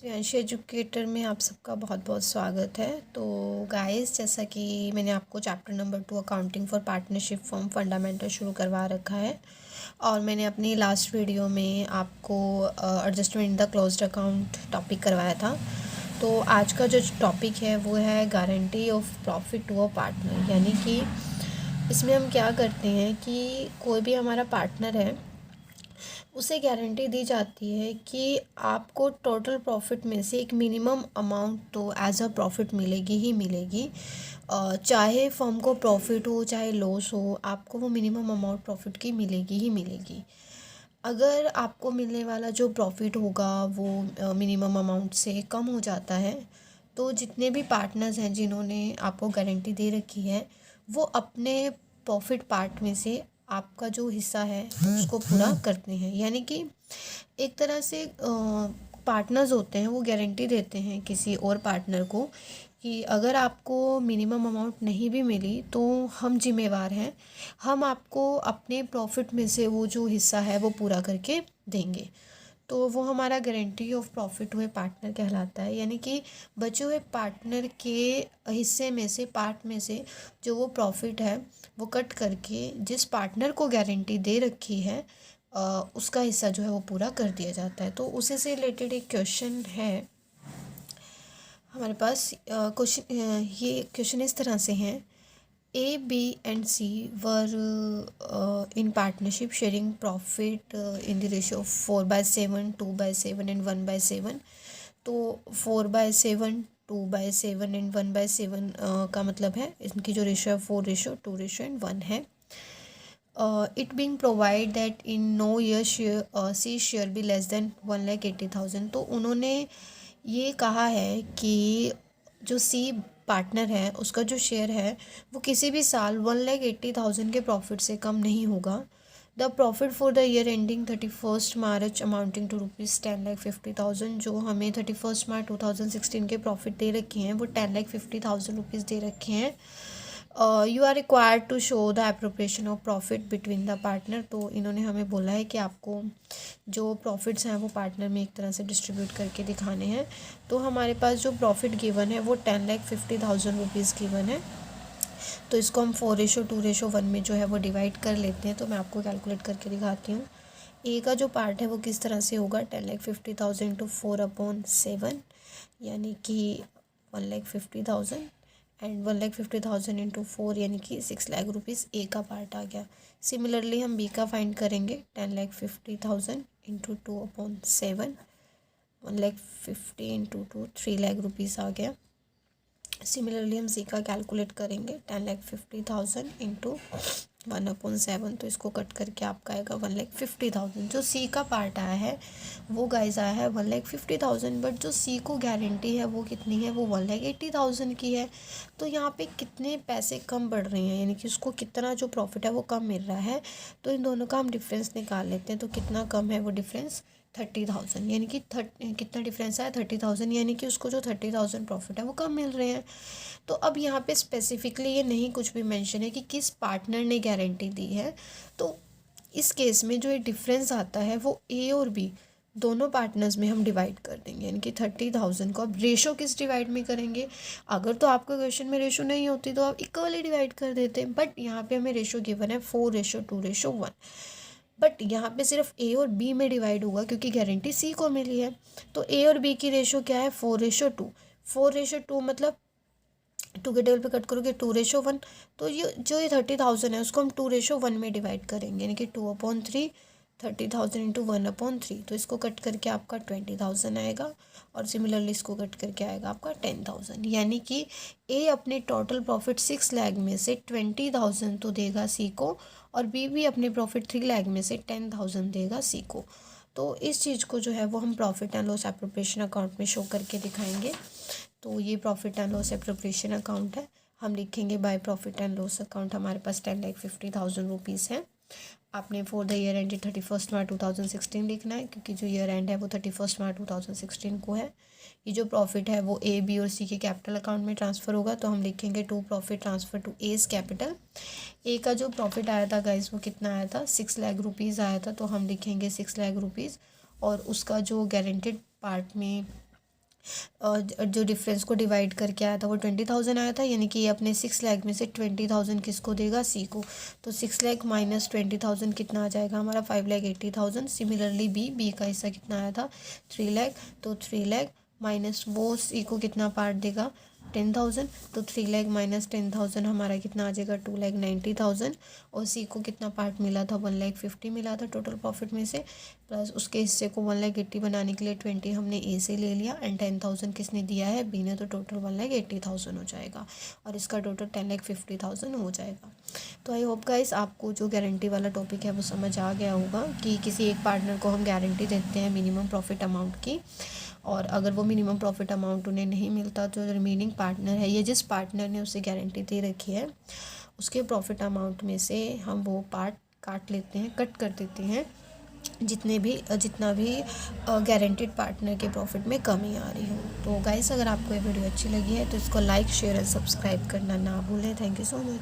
Shreyanshi educator में आप सबका बहुत बहुत स्वागत है। तो गाइस, जैसा कि मैंने आपको chapter number 2 accounting for partnership form fundamental शुरू करवा रखा है और मैंने अपनी लास्ट वीडियो में आपको adjustment in the closed account topic करवाया था। तो आज का जो टॉपिक है वो है guarantee of profit to a partner. यानी कि इसमें हम क्या करते हैं कि कोई भी हमारा पार्टनर है उसे गारंटी दी जाती है कि आपको टोटल प्रॉफिट में से एक मिनिमम अमाउंट तो एज अ प्रॉफिट मिलेगी ही मिलेगी। चाहे फर्म को प्रॉफिट हो चाहे लॉस हो, आपको वो मिनिमम अमाउंट प्रॉफिट की मिलेगी ही मिलेगी। अगर आपको मिलने वाला जो प्रॉफिट होगा वो मिनिमम अमाउंट से कम हो जाता है तो जितने भी पार्टनर्स हैं जिन्होंने आपको गारंटी दे रखी है वो अपने प्रॉफिट पार्ट में से आपका जो हिस्सा है उसको पूरा करते हैं। यानी कि एक तरह से पार्टनर्स होते हैं वो गारंटी देते हैं किसी और पार्टनर को कि अगर आपको मिनिमम अमाउंट नहीं भी मिली तो हम जिम्मेवार हैं, हम आपको अपने प्रॉफिट में से वो जो हिस्सा है वो पूरा करके देंगे। तो वो हमारा गारंटी ऑफ प्रॉफिट हुए पार्टनर कहलाता है। यानी कि बचे हुए पार्टनर के हिस्से में से पार्ट में से जो वो प्रॉफिट है वो कट करके जिस पार्टनर को गारंटी दे रखी है उसका हिस्सा जो है वो पूरा कर दिया जाता है। तो उसी से रिलेटेड एक क्वेश्चन है हमारे पास। क्वेश्चन ये क्वेश्चन इस तरह से हैं। A, B and C were in partnership sharing profit in the ratio of 4/7, 2/7 and 1/7। तो 4/7, 2/7 and 1/7 का मतलब है इनकी जो रेशो है 4:2 and 1 है। It being provide that in no year C share be less than 1,80,000। तो उन्होंने ये कहा है कि जो सी पार्टनर है उसका जो शेयर है वो किसी भी साल 1,80,000 के प्रॉफिट से कम नहीं होगा। The profit for the year ending 31 March amounting to ₹10,50,000। जो हमें 31 मार्च 2016 के प्रॉफिट दे रखे हैं वो 10,50,000 रुपीज़ दे रखे हैं। You are required to show the appropriation of profit between the partner. तो इन्होंने हमें बोला है कि आपको जो प्रॉफिट्स हैं वो पार्टनर में एक तरह से डिस्ट्रीब्यूट करके दिखाने हैं। तो हमारे पास जो प्रॉफिट गिवन है वो 10,50,000 रुपीज़ गिवन है। तो इसको हम 4:2:1 में जो है वो डिवाइड कर लेते हैं। तो मैं आपको कैलकुलेट करके दिखाती हूँ। ए का जो पार्ट है वो किस तरह से होगा, 10,50,000 इंटू 4/7 यानी कि 1,50,000 एंड 1,50,000 इंटू 4 यानी कि 6,00,000 रुपीज़ ए का पार्ट आ गया। सिमिलरली हम बी का फाइंड करेंगे। 10,50,000 इंटू 2/7, 1,50,000 इंटू 2 3,00,000 रुपीज़ आ गया। सिमिलरली हम सी का कैलकुलेट करेंगे। 10,50,000 इंटू 1/7, तो इसको कट करके आपका आएगा 1,50,000। जो सी का पार्ट आया है वो गाइज आया है 1,50,000, बट जो सी को गारंटी है वो कितनी है, वो 1,80,000 की है। तो यहाँ पे कितने पैसे कम बढ़ रहे हैं, यानी कि उसको कितना जो प्रॉफिट है वो कम मिल रहा है। तो इन दोनों का हम डिफरेंस निकाल लेते हैं। तो कितना कम है वो डिफरेंस, 30,000। यानी कि कितना डिफरेंस आया, 30,000। यानी कि उसको जो 30,000 प्रॉफिट है वो कम मिल रहे हैं। तो अब यहाँ पे स्पेसिफिकली ये नहीं कुछ भी मेंशन है कि किस पार्टनर ने गारंटी दी है। तो इस केस में जो ये डिफरेंस आता है वो ए और बी दोनों पार्टनर्स में हम डिवाइड कर देंगे। यानी कि 30,000 को अब रेशो किस डिवाइड में करेंगे। अगर तो आपके क्वेश्चन में रेशो नहीं होती तो आप इक्वली डिवाइड कर देते हैं, बट यहाँ पे हमें रेशो गिवन है 4:2:1। बट यहाँ पे सिर्फ ए और बी में डिवाइड हुआ क्योंकि गारंटी सी को मिली है। तो ए और बी की रेशो क्या है, 4:2। 4:2 मतलब 2 के टेबल पे कट करोगे 2:1। तो ये 30,000 है उसको हम 2:1 में डिवाइड करेंगे, यानी कि 2/3, 30,000 इंटू 1/3। तो इसको कट करके आपका 20,000 आएगा और सिमिलरली इसको कट करके आएगा आपका 10,000। यानी कि ए अपने टोटल प्रॉफिट 6,00,000 में से 20,000 तो देगा सी को, और बी भी अपने प्रॉफिट 3,00,000 में से 10,000 देगा सी को। तो इस चीज़ को जो है वो हम profit and loss appropriation account में शो करके दिखाएंगे। तो ये profit and loss appropriation account है। हम लिखेंगे by profit and loss account. हमारे पास 10,50,000 रुपीज़ है। आपने फॉर द ईयर एंड 31 मार्च 2016 लिखना है क्योंकि जो ईयर एंड है वो 31 मार्च 2016 को है। ये जो प्रॉफिट है वो ए, बी और सी के कैपिटल अकाउंट में ट्रांसफ़र होगा। तो हम लिखेंगे to profit transfer to as capital. A का जो प्रॉफिट आया था गाइस वो कितना आया था, 6,00,000 रुपीज़ आया था। तो हम लिखेंगे 6,00,000 रुपीज़, और उसका जो गारंटेड पार्ट में जो डिफरेंस को डिवाइड करके आया था वो 20,000 आया था, यानी कि ये अपने 6 लाख में से 20,000 किसको देगा, सी को। तो 6 लाख माइनस 20,000 कितना आ जाएगा हमारा, 5,80,000। सिमिलरली बी का हिस्सा कितना आया था, 3 लाख। तो 3 लाख माइनस वो सी को कितना पार्ट देगा, 10,000। तो 3 लाख माइनस 10,000 हमारा कितना आ जाएगा, 2,90,000। और सी को कितना पार्ट मिला था, 1,50,000 मिला था टोटल प्रॉफिट में से, प्लस उसके हिस्से को 1,80,000 बनाने के लिए 20 हमने ए से ले लिया एंड 10,000 किसने दिया है, बी ने। तो टोटल 1,80,000 हो जाएगा और इसका टोटल 10,50,000 हो जाएगा। तो आई होप गाइस आपको जो गारंटी वाला टॉपिक है वो समझ आ गया होगा कि किसी एक पार्टनर को हम गारंटी देते हैं मिनिमम प्रॉफिट अमाउंट की, और अगर वो मिनिमम प्रॉफिट अमाउंट उन्हें नहीं मिलता तो रिमेनिंग पार्टनर है या जिस पार्टनर ने उसे गारंटी दे रखी है उसके प्रॉफिट अमाउंट में से हम वो पार्ट काट लेते हैं, कट कर देते हैं जितना भी गारंटीड पार्टनर के प्रॉफिट में कमी आ रही हो। तो गाइस अगर आपको ये वीडियो अच्छी लगी है तो इसको लाइक शेयर और सब्सक्राइब करना ना भूलें। Thank you so much.